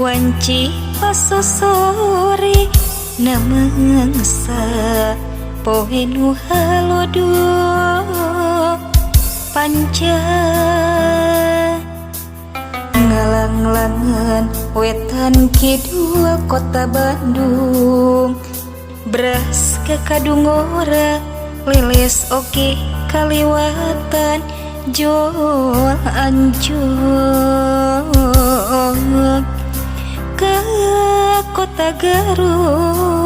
wanci pasosori namangsa poe nu halodo panca ngalang-langan wetan kidul kota Bandung beras ke kadungora lilis oke kaliwatan jol anjur ke kota Garut.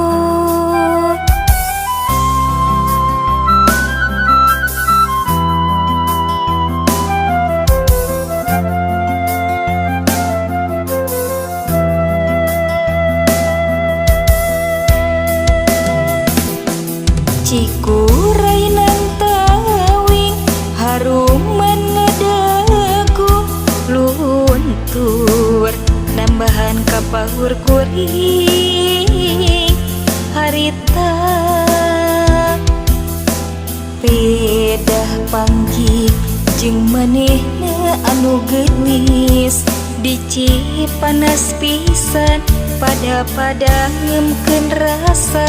Cikuray nang tawing haruman ngadagu luntur nambahan kapahur kuring harita pedah panggih jeung manehna anu geulis dici panas pisan pada ngemkeun rasa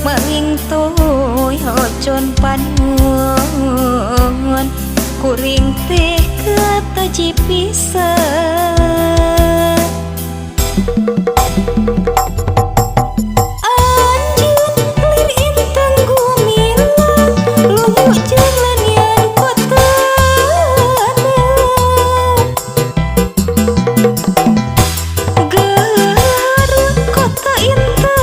maling toy ocon panon kuring teh kataji pisan anjeun lir intang gumilang luyu jalan yang kota Garut kota intan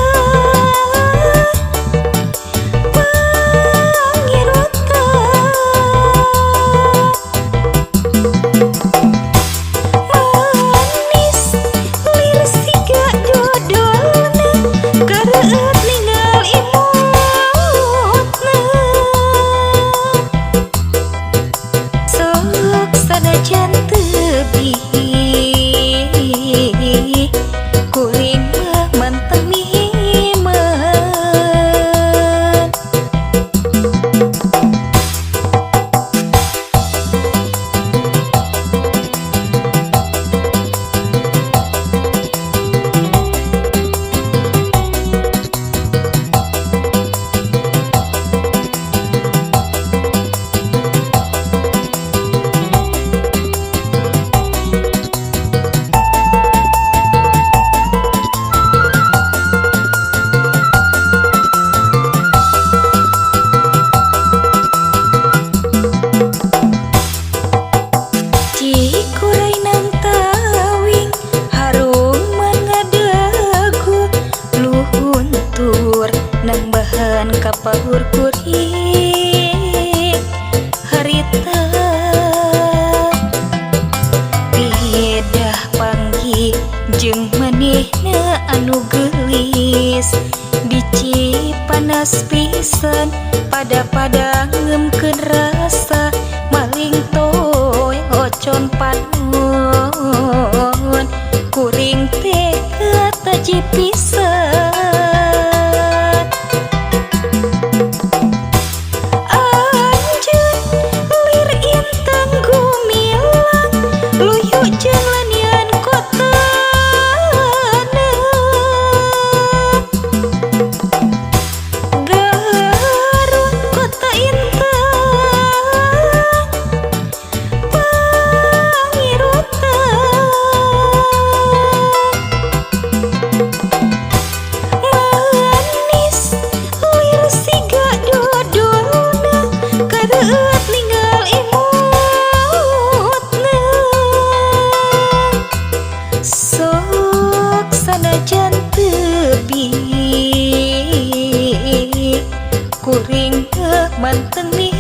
kapahur kuring harita bedah panggih jeung manehna anu geulis dici panas pisan pada ngemkeun rasa maling toy ocon panon kuring teh kataji pisan kuring teu manteng nih